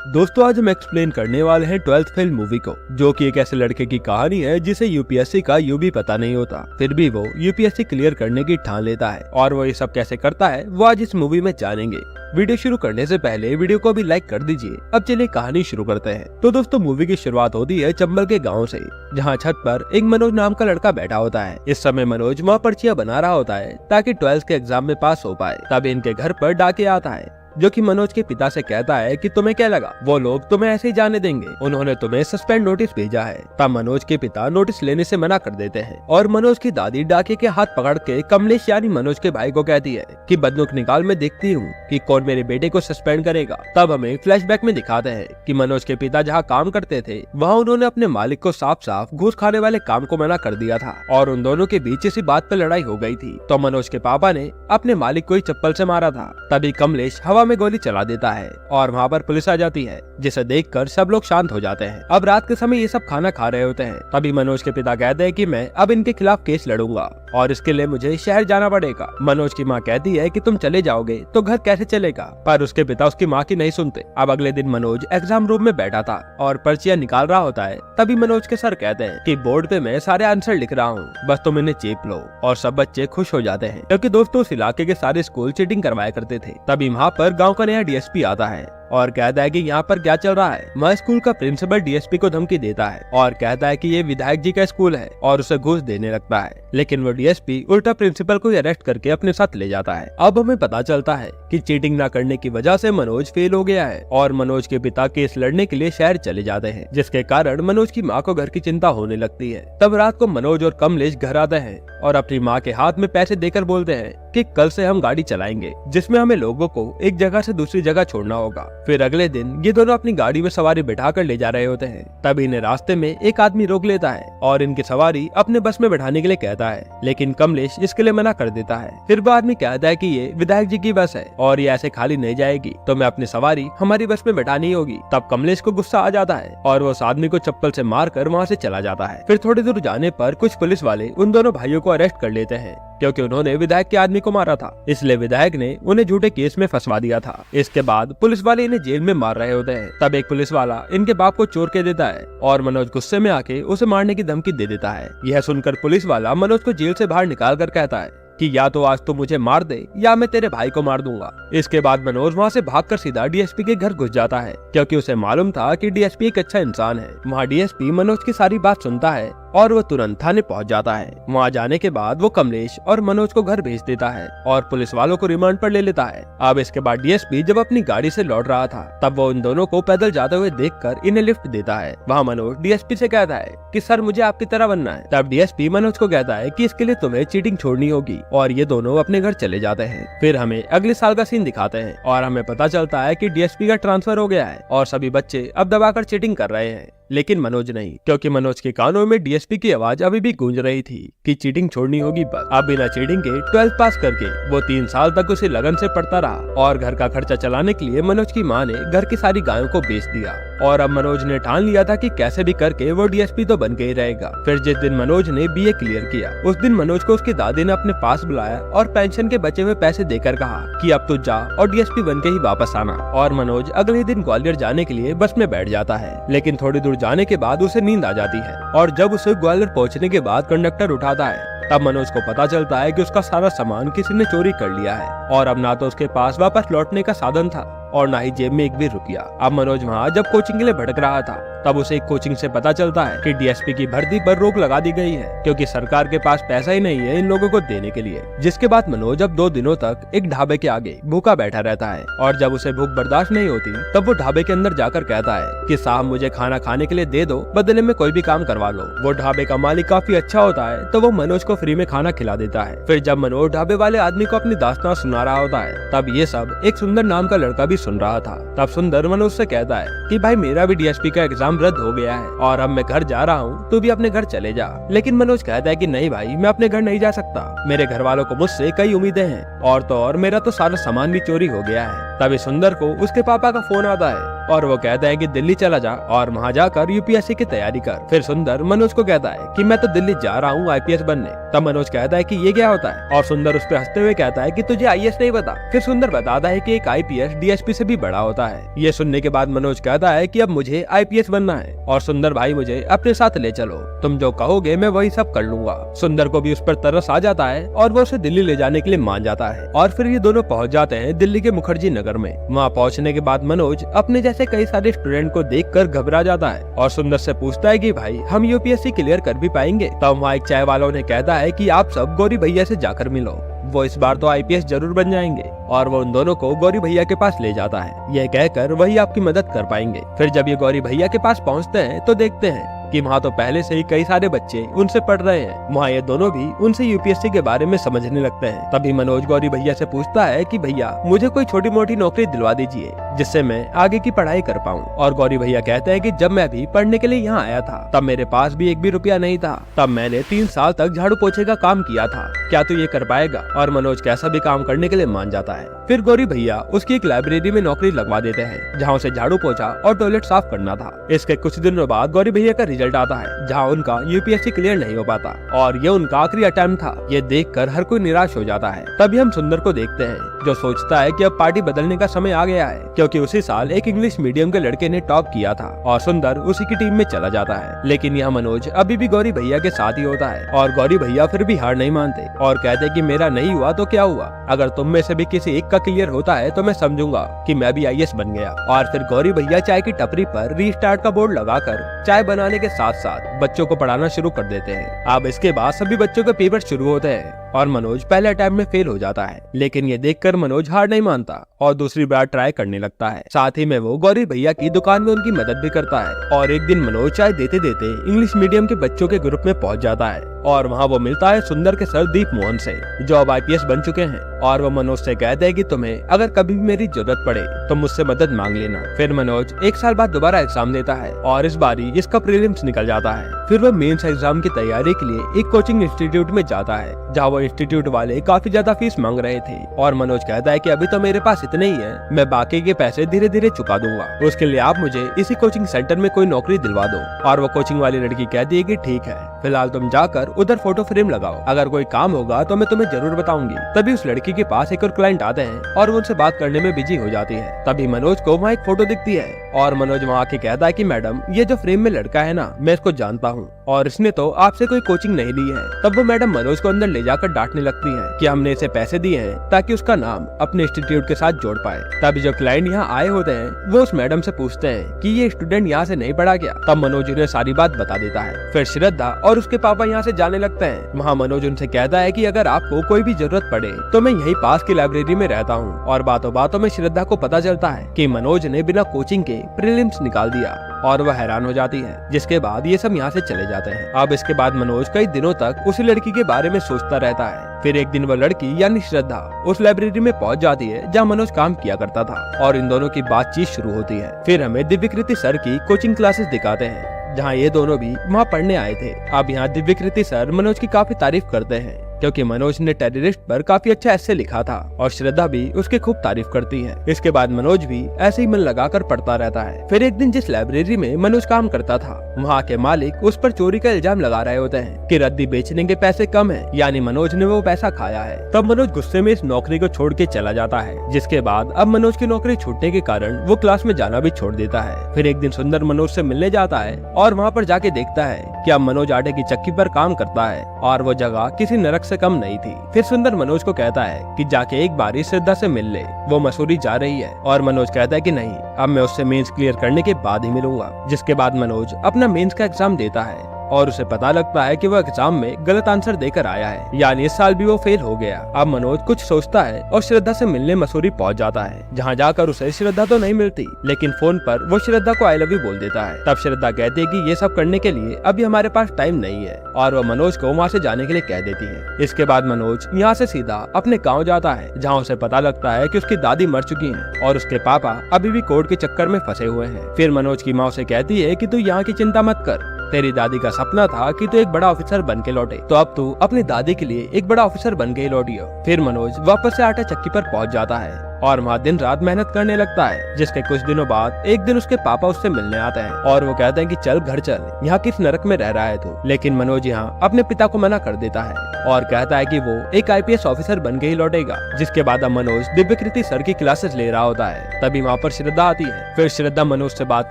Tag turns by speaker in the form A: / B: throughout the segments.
A: दोस्तों आज हम एक्सप्लेन करने वाले हैं 12th फेल मूवी को, जो कि एक ऐसे लड़के की कहानी है जिसे यूपीएससी का यू भी पता नहीं होता, फिर भी वो यूपीएससी क्लियर करने की ठान लेता है। और वो ये सब कैसे करता है वो आज इस मूवी में जानेंगे। वीडियो शुरू करने से पहले वीडियो को भी लाइक कर दीजिए। अब चलिए कहानी शुरू करते हैं। तो दोस्तों मूवी की शुरुआत होती है चंबल के गाँव से, जहाँ छत पर एक मनोज नाम का लड़का बैठा होता है। इस समय मनोज वहाँ पर्चियां बना रहा होता है ताकि 12th के एग्जाम में पास हो पाए। तब इनके घर पर डाकिया आता है जो कि मनोज के पिता से कहता है कि तुम्हें क्या लगा वो लोग तुम्हें ऐसे ही जाने देंगे, उन्होंने तुम्हें सस्पेंड नोटिस भेजा है। तब मनोज के पिता नोटिस लेने से मना कर देते हैं और मनोज की दादी डाके के हाथ पकड़ के कमलेश यानी मनोज के भाई को कहती है कि बंदूक निकाल, मैं देखती हूँ कि कौन मेरे बेटे को सस्पेंड करेगा। तब हमें फ्लैशबैक में दिखाते हैं कि मनोज के पिता जहाँ काम करते थे वहाँ उन्होंने अपने मालिक को साफ साफ घूस खाने वाले काम को मना कर दिया था और उन दोनों के बीच इसी बात पर लड़ाई हो गई थी। तो मनोज के पापा ने अपने मालिक को ही चप्पल से मारा था। तभी कमलेश हवा में गोली चला देता है और वहाँ पर पुलिस आ जाती है, जिसे देखकर सब लोग शांत हो जाते हैं। अब रात के समय ये सब खाना खा रहे होते हैं। तभी मनोज के पिता कहते हैं कि मैं अब इनके खिलाफ केस लड़ूंगा और इसके लिए मुझे शहर जाना पड़ेगा। मनोज की माँ कहती है कि तुम चले जाओगे तो घर कैसे चलेगा, पर उसके पिता उसकी माँ की नहीं सुनते। अब अगले दिन मनोज एग्जाम रूम में बैठा था और पर्चियां निकाल रहा होता है। तभी मनोज के सर कहते हैं कि बोर्ड पे मैं सारे आंसर लिख रहा हूँ, बस तुम इन्हें चेप लो। और सब बच्चे खुश हो जाते हैं क्योंकि दोस्तों उस इलाके के सारे स्कूल चीटिंग करवाया करते थे। तभी वहाँ पर गाँव का नया डीएसपी आता है और कहता है कि यहाँ पर क्या चल रहा है। वह स्कूल का प्रिंसिपल डीएसपी को धमकी देता है और कहता है कि ये विधायक जी का स्कूल है और उसे घूस देने लगता है। लेकिन वो डीएसपी उल्टा प्रिंसिपल को अरेस्ट करके अपने साथ ले जाता है। अब हमें पता चलता है कि चीटिंग न करने की वजह से मनोज फेल हो गया है और मनोज के पिता केस लड़ने के लिए शहर चले जाते हैं, जिसके कारण मनोज की माँ को घर की चिंता होने लगती है। तब रात को मनोज और कमलेश घर आते हैं और अपनी माँ के हाथ में पैसे देकर बोलते हैं कि कल से हम गाड़ी चलाएंगे जिसमें हमें लोगों को एक जगह से दूसरी जगह छोड़ना होगा। फिर अगले दिन ये दोनों अपनी गाड़ी में सवारी बिठा कर ले जा रहे होते हैं। तभी इन्हें रास्ते में एक आदमी रोक लेता है और इनकी सवारी अपने बस में बैठाने के लिए कहता है, लेकिन कमलेश इसके लिए मना कर देता है। फिर वो आदमी कहता है कि ये विधायक जी की बस है और ये ऐसे खाली नहीं जाएगी, तो मैं अपनी सवारी हमारी बस में बैठानी होगी। तब कमलेश को गुस्सा आ जाता है और वो उस आदमी को चप्पल से मार कर वहाँ से चला जाता है। फिर थोड़ी दूर जाने पर कुछ पुलिस वाले उन दोनों भाइयों को अरेस्ट कर लेते हैं क्योंकि उन्होंने विधायक के आदमी को मारा था, इसलिए विधायक ने उन्हें झूठे केस में फंसवा दिया था। इसके बाद पुलिस वाले इन्हें जेल में मार रहे होते हैं। तब एक पुलिस वाला इनके बाप को चोर के देता है और मनोज गुस्से में आके उसे मारने की धमकी दे देता है। यह सुनकर पुलिस वाला मनोज को जेल से बाहर निकाल कर कहता है कि या तो आज तो मुझे मार दे या मैं तेरे भाई को मार दूंगा। इसके बाद मनोज वहाँ से भागकर सीधा डीएसपी के घर घुस जाता है क्योंकि उसे मालूम था कि डीएसपी एक अच्छा इंसान है। वहाँ डीएसपी मनोज की सारी बात सुनता है और वो तुरंत थाने पहुंच जाता है। वहाँ जाने के बाद वो कमलेश और मनोज को घर भेज देता है और पुलिस वालों को रिमांड पर ले लेता है। अब इसके बाद डीएसपी जब अपनी गाड़ी से लौट रहा था तब वो इन दोनों को पैदल जाते हुए देखकर इन्हें लिफ्ट देता है। वहाँ मनोज डीएसपी से कहता है कि सर मुझे आपकी तरह बनना है। तब डीएसपी मनोज को कहता है कि इसके लिए तुम्हें चीटिंग छोड़नी होगी और ये दोनों अपने घर चले जाते हैं। फिर हमें अगले साल का सीन दिखाते हैं और हमें पता चलता है कि डीएसपी का ट्रांसफर हो गया है और सभी बच्चे अब दबाकर चीटिंग कर रहे हैं, लेकिन मनोज नहीं, क्योंकि मनोज के कानों में डीएसपी की आवाज अभी भी गूंज रही थी कि चीटिंग छोड़नी होगी। बस अब बिना चीटिंग के 12th पास करके वो 3 साल तक उसे लगन से पढ़ता रहा और घर का खर्चा चलाने के लिए मनोज की माँ ने घर की सारी गायों को बेच दिया और अब मनोज ने ठान लिया था कि कैसे भी करके वो डीएसपी तो बन के ही रहेगा। फिर जिस दिन मनोज ने बीए क्लियर किया उस दिन मनोज को उसकी दादी ने अपने पास बुलाया और पेंशन के बचे हुए पैसे देकर कहा कि अब तो जा और डीएसपी बन के ही वापस आना। और मनोज अगले दिन ग्वालियर जाने के लिए बस में बैठ जाता है, लेकिन थोड़ी दूर जाने के बाद उसे नींद आ जाती है और जब उसे ग्वालियर पहुंचने के बाद कंडक्टर उठाता है तब मनोज को पता चलता है कि उसका सारा सामान किसी ने चोरी कर लिया है और अब ना तो उसके पास वापस लौटने का साधन था और ना ही जेब में एक भी रुपया। अब मनोज वहाँ जब कोचिंग के लिए भटक रहा था तब उसे एक कोचिंग से पता चलता है कि डीएसपी की भर्ती पर रोक लगा दी गई है क्योंकि सरकार के पास पैसा ही नहीं है इन लोगों को देने के लिए। जिसके बाद मनोज अब 2 दिनों तक एक ढाबे के आगे भूखा बैठा रहता है और जब उसे भूख बर्दाश्त नहीं होती तब वो ढाबे के अंदर जाकर कहता है कि साहब मुझे खाना खाने के लिए दे दो, बदले में कोई भी काम करवा लो। वो ढाबे का मालिक काफी अच्छा होता है तो वो मनोज को फ्री में खाना खिला देता है। फिर जब मनोज ढाबे वाले आदमी को अपनी दास्तान सुना रहा होता है तब ये सब एक सुंदर नाम का लड़का भी सुन रहा था। तब सुंदर मनोज से कहता है कि भाई मेरा भी डीएसपी का एग्जाम रद्द हो गया है और अब मैं घर जा रहा हूँ, तू भी अपने घर चले जा। लेकिन मनोज कहता है कि नहीं भाई मैं अपने घर नहीं जा सकता, मेरे घर वालों को मुझसे कई उम्मीदें हैं और तो और मेरा तो सारा सामान भी चोरी हो गया है। तभी सुंदर को उसके पापा का फोन आता है और वो कहता है कि दिल्ली चला जा और वहाँ जाकर यूपीएससी की तैयारी कर। फिर सुंदर मनोज को कहता है कि मैं तो दिल्ली जा रहा हूँ आईपीएस बनने। तब मनोज कहता है कि ये क्या होता है, और सुंदर उस पर हंसते हुए कहता है कि तुझे आईएएस नहीं पता। फिर सुंदर बताता है कि एक आईपीएस डीएसपी से भी बड़ा होता है। ये सुनने के बाद मनोज कहता है कि अब मुझे आईपीएस बनना है और सुंदर भाई मुझे अपने साथ ले चलो, तुम जो कहोगे मैं वही सब कर लूंगा। सुंदर को भी उस पर तरस आ जाता है और वो उसे दिल्ली ले जाने के लिए मान जाता है और फिर ये दोनों पहुंच जाते हैं दिल्ली के मुखर्जी नगर में। वहाँ पहुंचने के बाद मनोज अपने जैसे कई सारे स्टूडेंट को देखकर घबरा जाता है और सुंदर से पूछता है कि भाई हम यूपीएससी क्लियर कर भी पाएंगे। तब वहाँ एक चाय वाला उन्हें कहता है कि आप सब गौरी भैया से जाकर मिलो, वो इस बार तो आईपीएस जरूर बन जाएंगे। और वो उन दोनों को गौरी भैया के पास ले जाता है, यह कहकर वही आपकी मदद कर पाएंगे। फिर जब ये गौरी भैया के पास पहुंचते हैं तो देखते हैं कि वहाँ तो पहले से ही कई सारे बच्चे उनसे पढ़ रहे हैं। वहाँ ये दोनों भी उनसे यूपीएससी के बारे में समझने लगते हैं। तभी मनोज गौरी भैया से पूछता है कि भैया मुझे कोई छोटी मोटी नौकरी दिलवा दीजिए जिससे मैं आगे की पढ़ाई कर पाऊँ। और गौरी भैया कहते हैं कि जब मैं भी पढ़ने के लिए यहाँ आया था तब मेरे पास भी एक भी रुपया नहीं था, तब मैंने 3 साल तक झाड़ू पोछे का काम किया था, क्या तू ये कर पाएगा? और मनोज कैसा भी काम करने के लिए मान जाता है। फिर गौरी भैया उसकी एक लाइब्रेरी में नौकरी लगवा देते हैं जहाँ उसे झाड़ू पोछा और टॉयलेट साफ करना था। इसके कुछ दिनों बाद गौरी भैया का रिजल्ट आता है जहाँ उनका यूपीएससी क्लियर नहीं हो पाता और ये उनका आखिरी अटेम्प्ट था। ये देखकर हर कोई निराश हो जाता है। तभी हम सुंदर को देखते हैं जो सोचता है कि अब पार्टी बदलने का समय आ गया है, क्योंकि उसी साल एक इंग्लिश मीडियम के लड़के ने टॉप किया था और सुंदर उसी की टीम में चला जाता है। लेकिन यह मनोज अभी भी गौरी भैया के साथ ही होता है और गौरी भैया फिर भी हार नहीं मानते और कहते कि मेरा नहीं हुआ तो क्या हुआ, अगर तुम में से भी किसी एक का क्लियर होता है तो मैं समझूंगा कि मैं भी आईएएस बन गया। और फिर गौरी भैया चाय की टपरी पर रीस्टार्ट का बोर्ड लगाकर चाय बनाने के साथ साथ बच्चों को पढ़ाना शुरू कर देते हैं। अब इसके बाद सभी बच्चों के पेपर शुरू होते हैं और मनोज पहले अटेम्प्ट में फेल हो जाता है, लेकिन ये देखकर मनोज हार नहीं मानता और दूसरी बार ट्राई करने लगता है। साथ ही में वो गौरी भैया की दुकान में उनकी मदद भी करता है। और एक दिन मनोज चाय देते देते इंग्लिश मीडियम के बच्चों के ग्रुप में पहुंच जाता है और वहाँ वो मिलता है सुंदर के सर दीप मोहन से जो अब आईपीएस बन चुके हैं। और वो मनोज से कहते हैं कि तुम्हें अगर कभी भी मेरी जरूरत पड़े तो मुझसे मदद मांग लेना। फिर मनोज 1 साल बाद दोबारा एग्जाम देता है और इस बारी इसका प्रीलिम्स निकल जाता है। फिर वो मेंस एग्जाम की तैयारी के लिए एक कोचिंग इंस्टीट्यूट में जाता है जहाँ वो इंस्टीट्यूट वाले काफी ज्यादा फीस मांग रहे थे और मनोज कहता है कि अभी तो मेरे पास इतने ही है, मैं बाकी के पैसे धीरे धीरे चुका दूंगा, उसके लिए आप मुझे इसी कोचिंग सेंटर में कोई नौकरी दिलवा दो। और वो कोचिंग वाली लड़की कहती है कि ठीक है, फिलहाल तुम जाकर उधर फोटो फ्रेम लगाओ, अगर कोई काम होगा तो मैं तुम्हें जरूर बताऊंगी। तभी उस लड़की के पास एक और क्लाइंट आते हैं और वो उनसे बात करने में बिजी हो जाती है। तभी मनोज को वहाँ एक फोटो दिखती है और मनोज वहाँ आके कहता है कि मैडम ये जो फ्रेम में लड़का है ना, मैं इसको जानता हूँ और इसने तो आपसे कोई कोचिंग नहीं ली है। तब वो मैडम मनोज को अंदर ले जाकर डांटने लगती है कि हमने इसे पैसे दिए हैं ताकि उसका नाम अपने इंस्टीट्यूट के साथ जोड़ पाए। तभी जो क्लाइंट यहाँ आए होते हैं वो उस मैडम से पूछते हैं कि ये स्टूडेंट यहाँ से नहीं पढ़ा गया। तब मनोज उन्हें सारी बात बता देता है। फिर श्रद्धा और उसके पापा यहाँ से जाने लगते हैं। वहाँ मनोज उनसे कहता है कि अगर आपको कोई भी जरूरत पड़े तो मैं यही पास की लाइब्रेरी में रहता हूँ। और बातों बातों में श्रद्धा को पता चलता है कि मनोज ने बिना कोचिंग के प्रीलिम्स निकाल दिया और वह हैरान हो जाती है, जिसके बाद ये सब यहाँ से चले जाते हैं। अब इसके बाद मनोज कई दिनों तक उसी लड़की के बारे में सोचता रहता है। फिर एक दिन वह लड़की यानी श्रद्धा उस लाइब्रेरी में पहुंच जाती है जहाँ मनोज काम किया करता था और इन दोनों की बातचीत शुरू होती है। फिर हमें दिव्यकृति सर की कोचिंग क्लासेस दिखाते हैं जहाँ ये दोनों भी वहाँ पढ़ने आए थे। अब यहाँ दिव्यकृति सर मनोज की काफी तारीफ करते हैं क्योंकि मनोज ने टेररिस्ट पर काफी अच्छा एस्से लिखा था और श्रद्धा भी उसकी खूब तारीफ करती है। इसके बाद मनोज भी ऐसे ही मन लगाकर पढ़ता रहता है। फिर एक दिन जिस लाइब्रेरी में मनोज काम करता था वहाँ के मालिक उस पर चोरी का इल्जाम लगा रहे होते हैं कि रद्दी बेचने के पैसे कम है, यानी मनोज ने वो पैसा खाया है। तब मनोज गुस्से में इस नौकरी को छोड़ के चला जाता है, जिसके बाद अब मनोज की नौकरी छूटने के कारण वो क्लास में जाना भी छोड़ देता है। फिर एक दिन सुंदर मनोज से मिलने जाता है और वहाँ पर जाके देखता है कि अब मनोज आटे की चक्की पर काम करता है और वो जगह किसी नरक से कम नहीं थी। फिर सुंदर मनोज को कहता है कि जाके एक बार श्रद्धा से मिल ले, वो मसूरी जा रही है। और मनोज कहता है कि नहीं, अब मैं उससे मेंस क्लियर करने के बाद ही मिलूंगा। जिसके बाद मनोज अपना मेंस का एग्जाम देता है और उसे पता लगता है कि वह एग्जाम में गलत आंसर देकर आया है, यानी इस साल भी वो फेल हो गया। अब मनोज कुछ सोचता है और श्रद्धा से मिलने मसूरी पहुंच जाता है, जहां जाकर उसे श्रद्धा तो नहीं मिलती, लेकिन फोन पर वो श्रद्धा को आई लव यू बोल देता है। तब श्रद्धा कहती है कि ये सब करने के लिए अभी हमारे पास टाइम नहीं है और वो मनोज को वहाँ से जाने के लिए कह देती है। इसके बाद मनोज यहाँ से सीधा अपने गाँव जाता है, जहाँ उसे पता लगता है कि उसकी दादी मर चुकी है और उसके पापा अभी भी कोर्ट के चक्कर में फंसे हुए हैं। फिर मनोज की माँ उसे कहती है कि तू यहाँ की चिंता मत कर, तेरी दादी का सपना था कि तू एक बड़ा ऑफिसर बन के लौटे, तो अब तू अपनी दादी के लिए एक बड़ा ऑफिसर बन के लौटी हो। फिर मनोज वापस से आटा चक्की पर पहुंच जाता है और वहाँ दिन रात मेहनत करने लगता है। जिसके कुछ दिनों बाद एक दिन उसके पापा उससे मिलने आते हैं और वो कहते हैं कि चल घर चल, यहाँ किस नरक में रह रहा है तू। लेकिन मनोज यहाँ अपने पिता को मना कर देता है और कहता है कि वो एक IPS ऑफिसर बन के ही लौटेगा। जिसके बाद अब मनोज दिव्यकृति सर की क्लासेस ले रहा होता है। तभी वहाँ पर श्रद्धा आती है। फिर श्रद्धा मनोज से बात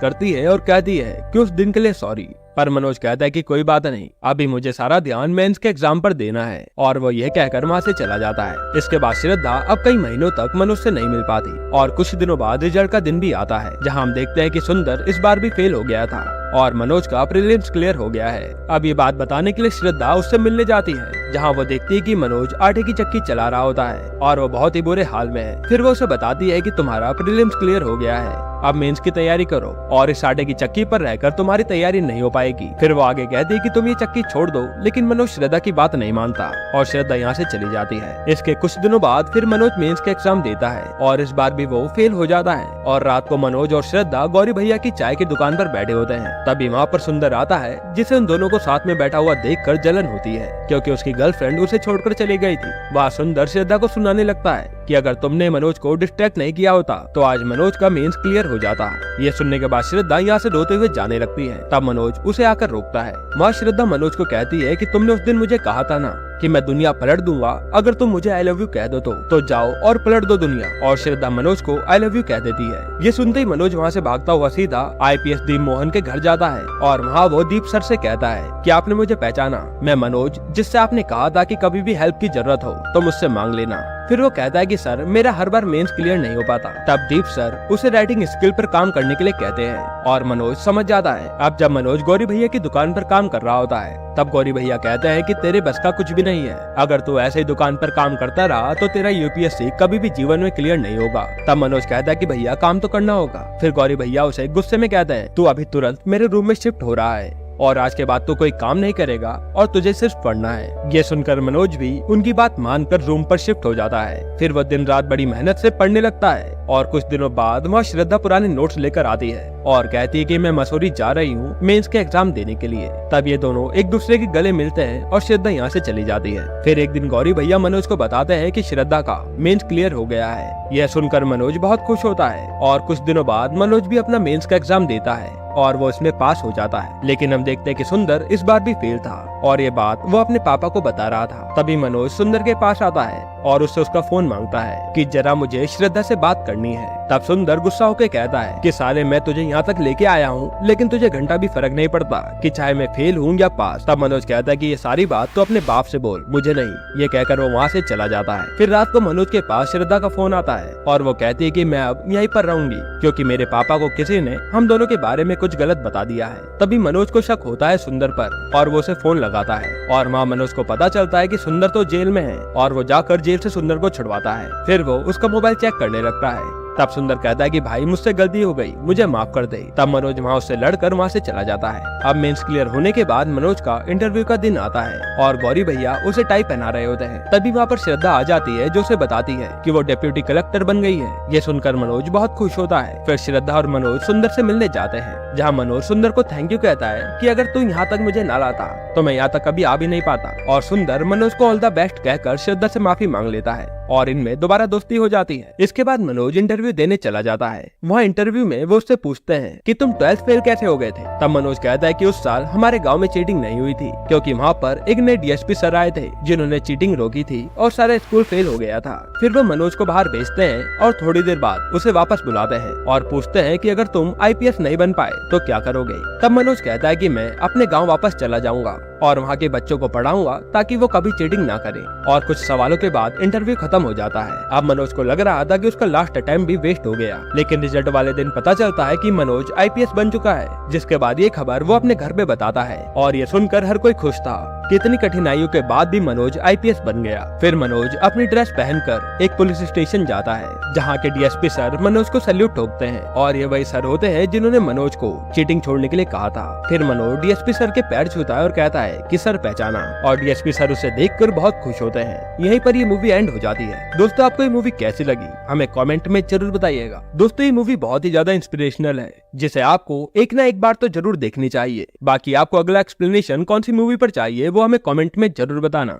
A: करती है और कहती है कि उस दिन के लिए सॉरी, पर मनोज कहता है कि कोई बात नहीं, अभी मुझे सारा ध्यान मेंस के एग्जाम पर देना है, और वो यह कहकर वहाँ से चला जाता है। इसके बाद श्रद्धा अब कई महीनों तक मनोज से नहीं मिल पाती और कुछ दिनों बाद रिजल्ट का दिन भी आता है, जहाँ हम देखते हैं कि सुंदर इस बार भी फेल हो गया था और मनोज का प्रीलिम्स क्लियर हो गया है। अब ये बात बताने के लिए श्रद्धा उससे मिलने जाती है, जहाँ वो देखती है कि मनोज आटे की चक्की चला रहा होता है और वो बहुत ही बुरे हाल में है। फिर वो उसे बताती है कि तुम्हारा प्रीलिम्स क्लियर हो गया है, अब मेंस की तैयारी करो और इस आटे की चक्की पर रहकर तुम्हारी तैयारी नहीं हो पाएगी। फिर वो आगे कहती है कि तुम ये चक्की छोड़ दो, लेकिन मनोज श्रद्धा की बात नहीं मानता और श्रद्धा यहाँ से चली जाती है। इसके कुछ दिनों बाद फिर मनोज मेंस के एग्जाम देता है और इस बार भी वो फेल हो जाता है और रात को मनोज और श्रद्धा गौरी भैया की चाय की दुकान पर बैठे होते हैं। तभी वहाँ पर सुंदर आता है, जिसे उन दोनों को साथ में बैठा हुआ देखकर जलन होती है, क्योंकि उसकी गर्लफ्रेंड उसे छोड़कर चली गई थी। वह सुंदर श्रद्धा को सुनाने लगता है कि अगर तुमने मनोज को डिस्ट्रैक्ट नहीं किया होता तो आज मनोज का मेंस क्लियर हो जाता। ये सुनने के बाद श्रद्धा यहाँ से रोते हुए जाने लगती है। तब मनोज उसे आकर रोकता है। वहाँ श्रद्धा मनोज को कहती है कि तुमने उस दिन मुझे कहा था ना कि मैं दुनिया पलट दूंगा अगर तुम मुझे आई लव यू कह दो तो जाओ और पलट दो दुनिया। और श्रद्धा मनोज को आई लव यू कह देती है। ये सुनते ही मनोज वहाँ से भागता हुआ सीधा IPS दीप मोहन के घर जाता है और वहाँ वो दीप सर से कहता है कि आपने मुझे पहचाना, मैं मनोज जिससे आपने कहा था कि कभी भी हेल्प की जरूरत हो तो मुझसे मांग लेना। फिर वो कहता है कि सर मेरा हर बार मेंस क्लियर नहीं हो पाता। तब दीप सर उसे राइटिंग स्किल पर काम करने के लिए कहते हैं और मनोज समझ जाता है। अब जब मनोज गौरी भैया की दुकान पर काम कर रहा होता है तब गौरी भैया कहते हैं कि तेरे बस का कुछ भी नहीं है, अगर तू ऐसे ही दुकान पर काम करता रहा तो तेरा UPSC कभी भी जीवन में क्लियर नहीं होगा। तब मनोज कहता है कि भैया काम तो करना होगा। फिर गौरी भैया उसे गुस्से में कहते हैं तू अभी तुरंत मेरे रूम में शिफ्ट हो रहा है और आज के बाद तो कोई काम नहीं करेगा और तुझे सिर्फ पढ़ना है। ये सुनकर मनोज भी उनकी बात मानकर रूम पर शिफ्ट हो जाता है। फिर वह दिन रात बड़ी मेहनत से पढ़ने लगता है और कुछ दिनों बाद वह श्रद्धा पुराने नोट्स लेकर आती है और कहती है कि मैं मसूरी जा रही हूँ मेंस के एग्जाम देने के लिए। तब ये दोनों एक दूसरे के गले मिलते हैं और श्रद्धा यहाँ से चली जाती है। फिर एक दिन गौरी भैया मनोज को बताते हैं कि श्रद्धा का मेंस क्लियर हो गया है। यह सुनकर मनोज बहुत खुश होता है और कुछ दिनों बाद मनोज भी अपना मेंस का एग्जाम देता है और वो इसमें पास हो जाता है। लेकिन हम देखते हैं कि सुंदर इस बार भी फेल था और ये बात वो अपने पापा को बता रहा था। तभी मनोज सुंदर के पास आता है और उससे उसका फोन मांगता है कि जरा मुझे श्रद्धा से बात करनी है। तब सुंदर गुस्सा होकर कहता है कि साले मैं तुझे यहाँ तक लेके आया हूँ लेकिन तुझे घंटा भी फर्क नहीं पड़ता कि चाहे मैं फेल हूँ या पास। तब मनोज कहता है कि ये सारी बात तो अपने बाप से बोल, मुझे नहीं। ये कहकर वो वहाँ से चला जाता है। फिर रात को मनोज के पास श्रद्धा का फोन आता है और वो कहती है कि मैं अब यहीं पर रहूंगी क्योंकि मेरे पापा को किसी ने हम दोनों के बारे में कुछ गलत बता दिया है। तभी मनोज को शक होता है सुंदर पर और वो उसे फोन लगाता है और वहाँ मनोज को पता चलता है कि सुंदर तो जेल में है और वो जाकर जेल से सुंदर को छुड़वाता है। फिर वो उसका मोबाइल चेक करने लगता है। तब सुंदर कहता है कि भाई मुझसे गलती हो गई, मुझे माफ कर दे। तब मनोज वहाँ उससे लड़कर वहाँ से चला जाता है। अब मेंस क्लियर होने के बाद मनोज का इंटरव्यू का दिन आता है और गौरी भैया उसे टाई पहना रहे होते हैं। तभी वहाँ पर श्रद्धा आ जाती है जो उसे बताती है कि वो डिप्टी कलेक्टर बन गई है। ये सुनकर मनोज बहुत खुश होता है। फिर श्रद्धा और मनोज सुंदर से मिलने जाते हैं, जहाँ मनोज सुंदर को थैंक यू कहता है कि अगर तू यहाँ तक मुझे ना लाता तो मैं यहाँ तक कभी आ भी नहीं पाता। और सुंदर मनोज को ऑल द बेस्ट कहकर श्रद्धा से माफी मांग लेता है और इनमें दोबारा दोस्ती हो जाती है। इसके बाद मनोज इंटरव्यू देने चला जाता है। वहाँ इंटरव्यू में वो उससे पूछते हैं कि तुम 12th फेल कैसे हो गए थे। तब मनोज कहता है कि उस साल हमारे गांव में चीटिंग नहीं हुई थी क्योंकि वहाँ पर एक नए DSP सर आए थे जिन्होंने चीटिंग रोकी थी और सारा स्कूल फेल हो गया था। फिर वो मनोज को बाहर भेजते हैं और थोड़ी देर बाद उसे वापस बुलाते हैं और पूछते हैं कि अगर तुम IPS नहीं बन पाए तो क्या करोगे। तब मनोज कहता है कि मैं अपने गाँव वापस चला जाऊंगा और वहाँ के बच्चों को पढ़ाऊंगा ताकि वो कभी चीटिंग ना करें। और कुछ सवालों के बाद इंटरव्यू खत्म हो जाता है। अब मनोज को लग रहा था कि उसका लास्ट अटेम्प्ट भी वेस्ट हो गया, लेकिन रिजल्ट वाले दिन पता चलता है कि मनोज IPS बन चुका है। जिसके बाद ये खबर वो अपने घर पे बताता है और ये सुनकर हर कोई खुश था। कितनी कठिनाइयों के बाद भी मनोज IPS बन गया। फिर मनोज अपनी ड्रेस पहनकर एक पुलिस स्टेशन जाता है, जहाँ के DSP सर मनोज को सैल्यूट ठोकते हैं और ये वही सर होते हैं जिन्होंने मनोज को चीटिंग छोड़ने के लिए कहा था। फिर मनोज DSP सर के पैर छूता है और कहता है कि सर पहचाना और डीएसपी सर उसे देखकर बहुत खुश होते हैं। यहीं पर ये मूवी एंड हो जाती है। दोस्तों आपको ये मूवी कैसी लगी हमें कमेंट में जरूर बताइएगा। दोस्तों ये मूवी बहुत ही ज्यादा इंस्पिरेशनल है जिसे आपको एक ना एक बार तो जरूर देखनी चाहिए। बाकी आपको अगला एक्सप्लेनेशन कौन सी मूवी पर चाहिए वो हमें कमेंट में जरूर बताना।